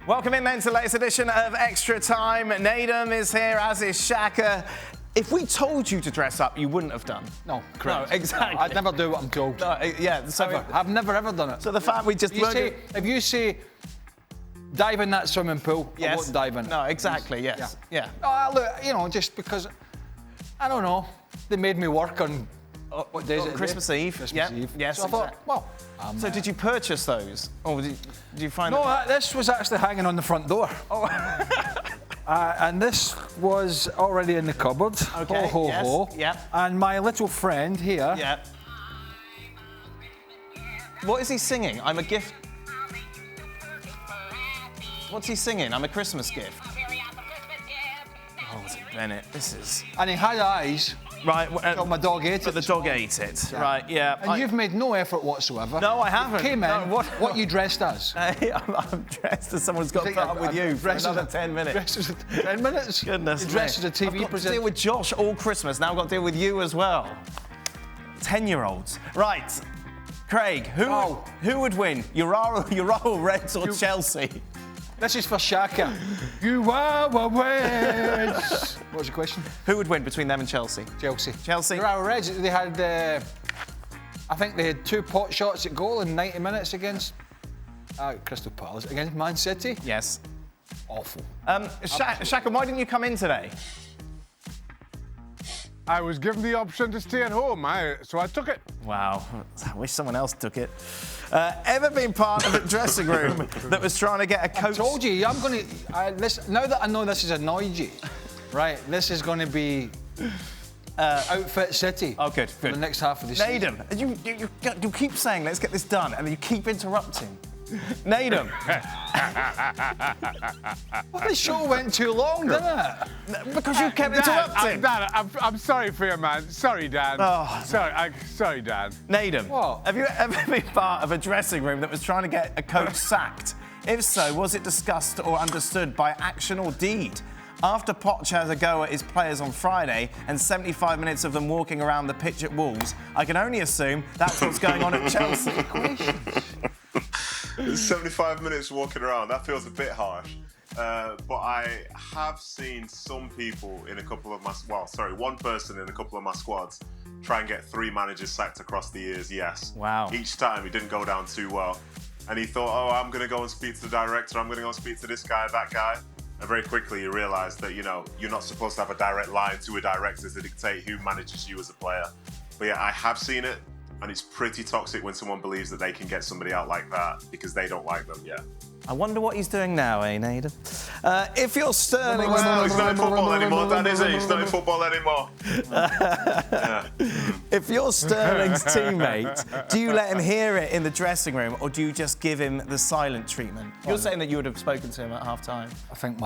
Welcome in then to the latest edition of Extra Time. Nadem is here, as is Shaka. If we told you to dress up, you wouldn't have done. No, correct. No, exactly. No, I'd never do what I'm told. No, yeah, so Ever. I've never ever done it. So the fact we just if you say dive in that swimming pool, yes. I won't dive in. No, exactly. Yes. Yeah. Look, just because I don't know, they made me work on what day is it? Christmas Eve. Christmas Eve. Yes. So I thought, well. So did you purchase those, or did you find? No, this was actually hanging on the front door. Oh. And this was already in the cupboard. Okay. Ho, ho, yes. ho. Yeah. And my little friend here. Yeah. What is he singing? I'm a gift. What's he singing? I'm a Christmas gift. Oh, was it Bennett? This is. And he had eyes. Right. Well, my dog ate it. But the dog ate it. Yeah. Right. Yeah. And you've made no effort whatsoever. No, I haven't. You came in. No, what you dressed as? I'm dressed as someone's got to put up with you for another 10 minutes. Dressed as 10 minutes? Goodness me. You're dressed as a TV I've got presenter. to deal with Josh all Christmas. Now I've got to deal with you as well. 10-year-olds. Right. Craig, who would win? Urawa Reds or Chelsea? This is for Shaka. Urawa Reds. What was the question? Who would win between them and Chelsea? Chelsea. Chelsea. Urawa Reds, they had, I think they had 2 pot shots at goal in 90 minutes against Crystal Palace, against Man City. Yes. Awful. Shaka, why didn't you come in today? I was given the option to stay at home, so I took it. Wow, I wish someone else took it. Ever been part of a dressing room that was trying to get a coach? I told you, I'm going to... Now that I know this has annoyed you, right, this is going to be Outfit City. Oh, good. For the next half of the season. Nadem, you keep saying, let's get this done, and then you keep interrupting. Nadem. Well, the show went too long, didn't it? Because you kept interrupting. Dan, I'm sorry for you, man. Sorry, Dan. Oh. Sorry, Dan. Nadem, What? have you ever been part of a dressing room that was trying to get a coach sacked? If so, was it discussed or understood by action or deed? After Poch has a go at his players on Friday and 75 minutes of them walking around the pitch at Wolves, I can only assume that's what's going on at Chelsea. 75 minutes walking around, that feels a bit harsh. But I have seen some people in a couple of my... one person in a couple of my squads try and get 3 managers sacked across the years, yes. Wow. Each time, it didn't go down too well. And he thought, I'm going to go and speak to the director, I'm going to go and speak to this guy, that guy. And very quickly you realise that, you're not supposed to have a direct line to a director to dictate who manages you as a player. But yeah, I have seen it. And it's pretty toxic when someone believes that they can get somebody out like that because they don't like them, yeah. I wonder what he's doing now, Nadem? If you're Sterling... Well, he's not in football anymore, Dan, is he? He's not in football anymore. If you're Sterling's teammate, do you let him hear it in the dressing room or do you just give him the silent treatment? You're saying that you would have spoken to him at half-time. I think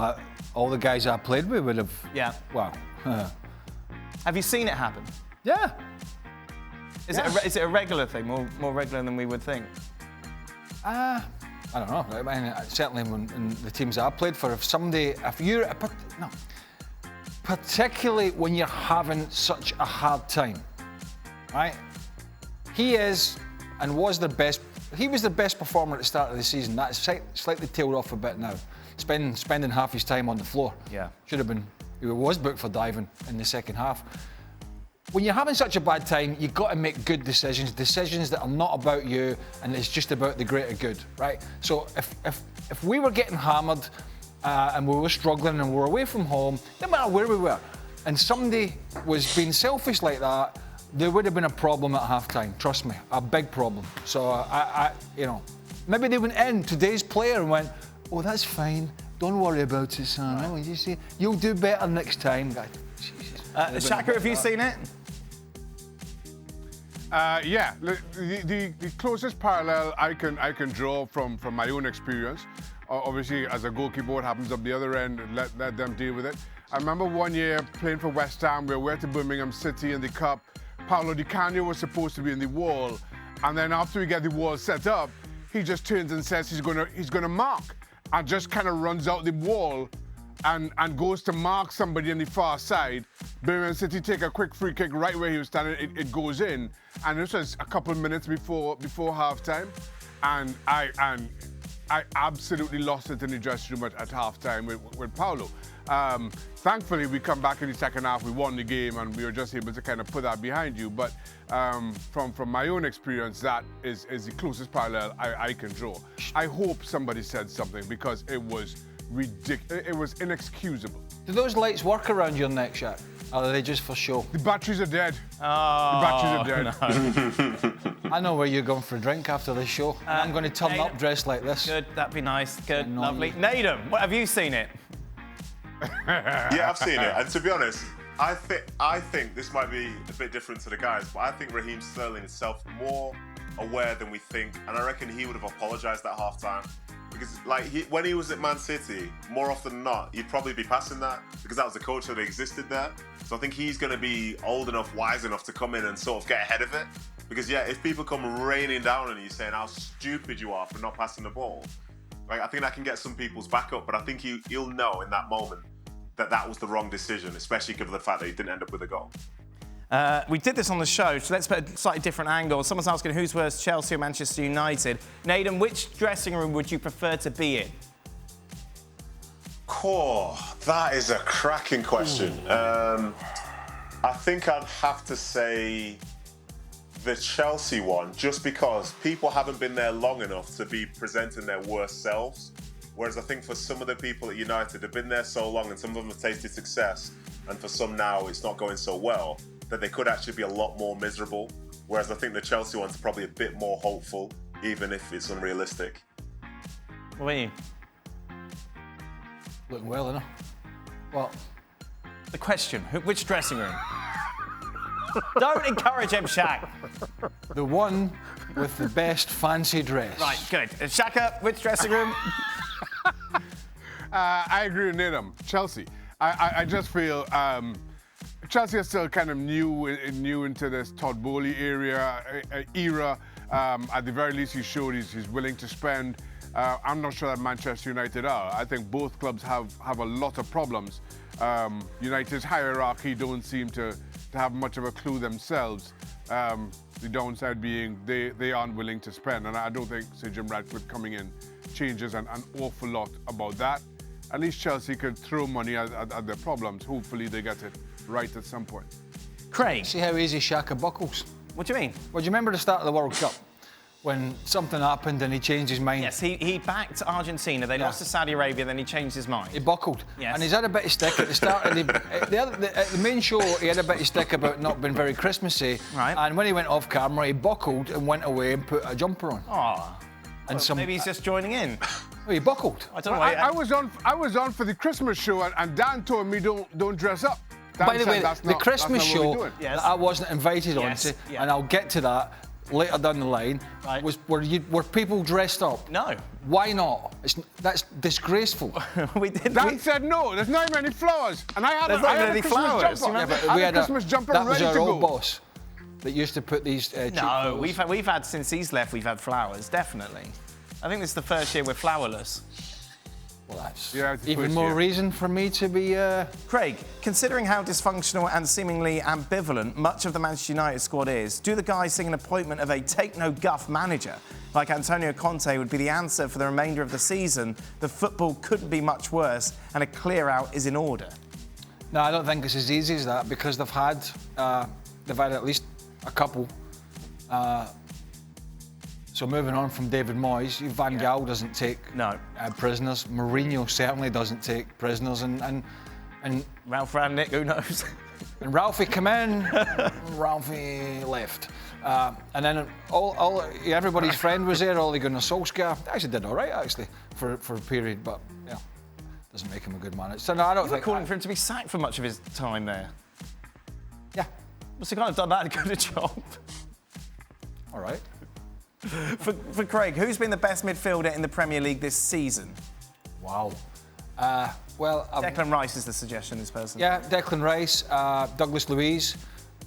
all the guys I played with would have... Yeah. Wow. Have you seen it happen? Yeah. Is it a regular thing, more regular than we would think? I don't know. I mean, certainly in the teams I played for, particularly when you're having such a hard time, right? He is and was the best. He was the best performer at the start of the season. That's slightly tailed off a bit now. Spending half his time on the floor. Yeah. Should have been. He was booked for diving in the second half. When you're having such a bad time, you've got to make good decisions that are not about you and it's just about the greater good, right? So if we were getting hammered and we were struggling and we were away from home, no matter where we were, and somebody was being selfish like that, there would have been a problem at half-time, trust me, a big problem. So maybe they went in, today's player, and went, oh, that's fine, don't worry about it, son. Right. You see, you'll do better next time. Jesus. Shaka, have you seen it? Yeah, the closest parallel I can draw from my own experience, obviously as a goalkeeper, what happens up the other end, let them deal with it. I remember one year playing for West Ham, we were at Birmingham City in the Cup. Paolo Di Canio was supposed to be in the wall, and then after we get the wall set up, he just turns and says he's gonna mark, and just kind of runs out the wall and goes to mark somebody on the far side. Birmingham City take a quick free kick right where he was standing. It goes in, and this was a couple of minutes before half time, and I absolutely lost it in the dressing room at halftime with Paulo. Thankfully, we come back in the second half, we won the game, and we were just able to kind of put that behind you. But from my own experience, that is the closest parallel I can draw. I hope somebody said something, because it was ridiculous. It was inexcusable. Do those lights work around your neck, Shaq? Or are they just for show? The batteries are dead. Oh, The batteries are dead. I know where you're going for a drink after this show. I'm going to turn up dressed like this. Good, that'd be nice. Good, Annoying. lovely. Nadem, what, have you seen it? Yeah, I've seen it. And to be honest, I think this might be a bit different to the guys, but I think Raheem Sterling is more aware than we think, and I reckon he would have apologised at half-time. Because when he was at Man City, more often than not, he'd probably be passing that, because that was the culture that existed there. So I think he's going to be old enough, wise enough to come in and sort of get ahead of it. Because yeah, if people come raining down on you saying how stupid you are for not passing the ball, I think that can get some people's back up. But I think he'll know in that moment that was the wrong decision, especially given the fact that he didn't end up with a goal. We did this on the show, so let's put a slightly different angle. Someone's asking who's worse, Chelsea or Manchester United. Nadem, which dressing room would you prefer to be in? That is a cracking question. I think I'd have to say the Chelsea one, just because people haven't been there long enough to be presenting their worst selves. Whereas I think for some of the people at United, they've been there so long and some of them have tasted success, and for some now it's not going so well, that they could actually be a lot more miserable. Whereas I think the Chelsea one's probably a bit more hopeful, even if it's unrealistic. What about you? Looking well, innit? What? The question, which dressing room? Don't encourage him, Shaq. The one with the best fancy dress. Right, good. Shaka, which dressing room? I agree with Nadem. Chelsea. I just feel Chelsea is still kind of new into this Todd Burley era. At the very least, he showed he's willing to spend. I'm not sure that Manchester United are. I think both clubs have a lot of problems. United's hierarchy don't seem to have much of a clue themselves. The downside being they aren't willing to spend, and I don't think Sir Jim Ratcliffe coming in changes an awful lot about that. At least Chelsea could throw money at their problems. Hopefully they get it right at some point. Craig. See how easy Shaka buckles? What do you mean? Well, do you remember the start of the World Cup? When something happened and he changed his mind. Yes, he backed Argentina. They lost to Saudi Arabia, then he changed his mind. He buckled. Yes. And he's had a bit of stick at the start of at the main show. He had a bit of stick about not being very Christmassy. Right. And when he went off camera, he buckled and went away and put a jumper on. Oh. And Maybe he's just joining in. Oh, he buckled. I don't know. I was on for the Christmas show, and Dan told me don't dress up. Dan By the said way, that's the not Christmas what we're show doing. Yes. that I wasn't invited Yes, onto, yeah. and I'll get to that later down the line, Right. were people dressed up? No. Why not? That's disgraceful. we did. Dan said no. There's not even any flowers, and I had There's not I had even a any Christmas flowers, jumper. you remember? I had a Christmas jumper that was ready our to old go. boss that used to put these cheap No, clothes. we've had since he's left. We've had flowers, definitely. I think this is the first year we're flowerless. Well, that's Yeah, it's the even first more year. reason for me to be. Craig, considering how dysfunctional and seemingly ambivalent much of the Manchester United squad is, do the guys think an appointment of a take-no-guff manager like Antonio Conte would be the answer for the remainder of the season? The football couldn't be much worse, and a clear-out is in order. No, I don't think it's as easy as that, because they've had at least a couple. So moving on from David Moyes, Van Gaal doesn't take prisoners. Mourinho certainly doesn't take prisoners, and Ralph Rangnick, who knows? And Ralphie come in, Ralphie left. And then everybody's friend was there, Ole Gunnar Solskjaer. Actually did all right, actually, for a period, but yeah, doesn't make him a good manager. So no, I don't think... calling for him to be sacked for much of his time there. Yeah. Must have kind of done that good a job. All right. For Craig, who's been the best midfielder in the Premier League this season? Wow. Well, Declan Rice is the suggestion, this person. yeah, Declan Rice, Douglas Luiz.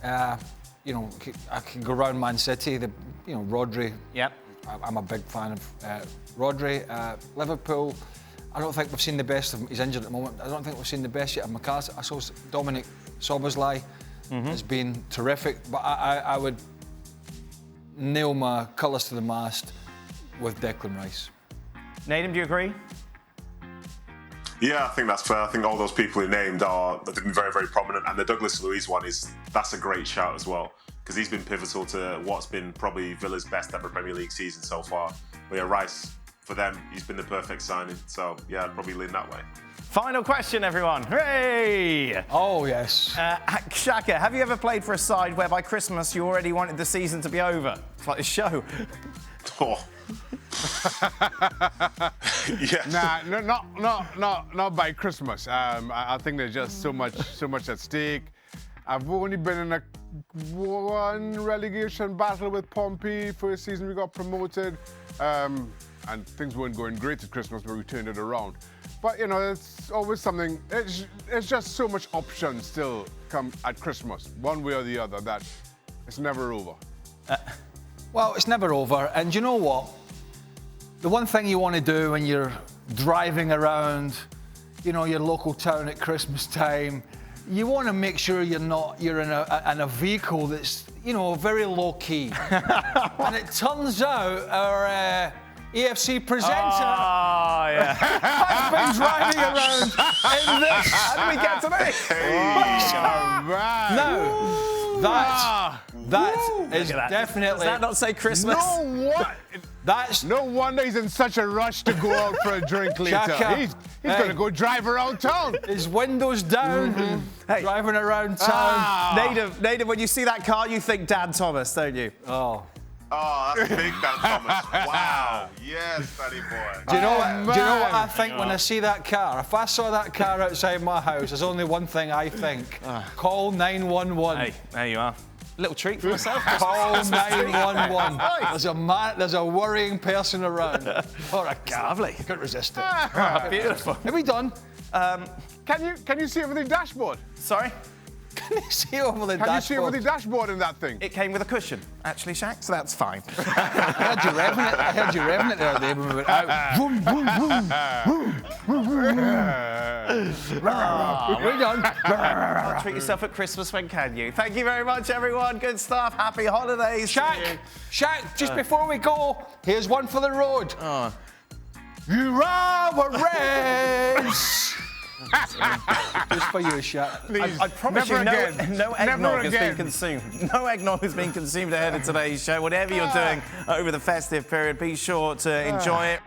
You know, I can go around Man City. Rodri. Yep. I'm a big fan of Rodri. Liverpool. I don't think we've seen the best of him. He's injured at the moment. I don't think we've seen the best yet of McAllister. I saw Dominic Szoboszlai has been terrific, but I would nail my colours to the mast with Declan Rice. Nadim, do you agree? Yeah, I think that's fair. I think all those people he named have been very, very prominent. And the Douglas Luiz one that's a great shout as well, because he's been pivotal to what's been probably Villa's best ever Premier League season so far. But yeah, Rice, for them, he's been the perfect signing. So yeah, I'd probably lean that way. Final question, everyone. Hooray! Oh, yes. Shaka, have you ever played for a side where by Christmas you already wanted the season to be over? It's like a show. Oh. Nah, not by Christmas. I think there's just so much at stake. I've only been in one relegation battle with Pompey. First season we got promoted, and things weren't going great at Christmas, but we turned it around. But you know, it's always something. It's just so much options still come at Christmas, one way or the other, that it's never over. Well, it's never over. And you know what? The one thing you want to do when you're driving around, you know, your local town at Christmas time, you want to make sure you're in a vehicle that's, you know, very low key. And it turns out our EFC presenter has been driving around in this. How did we get to this? Now, that is definitely. Does that not say Christmas? No wonder he's in such a rush to go out for a drink later. Shaka, He's going to go drive around town. His windows down, driving around town. Nadim, when you see that car, you think Dan Thomas, don't you? Oh, that's big, Dan Thomas. Wow. Yes, Danny boy. Do you know what I think when I see that car? If I saw that car outside my house, there's only one thing I think. Call 911. Hey, there you are. Little treat for myself. Call 911. There's a worrying person around. Or a car. Lovely. Couldn't resist it. Beautiful. Are we done? Can you see over the dashboard? Sorry? Can you see over the dashboard? Can you see over the dashboard in that thing? It came with a cushion, actually, Shaq, so that's fine. I heard you revving it there, Dave, when we went out. Vroom, vroom, vroom, vroom, vroom, vroom. We're done. Treat yourself at Christmas when can you? Thank you very much, everyone. Good stuff. Happy holidays. Shaq, just before we go, here's one for the road. Urawa Reds. Just for you, Shaq. I promise you, no eggnog has been consumed. No eggnog has been consumed ahead of today's show. Whatever you're doing over the festive period, be sure to enjoy it.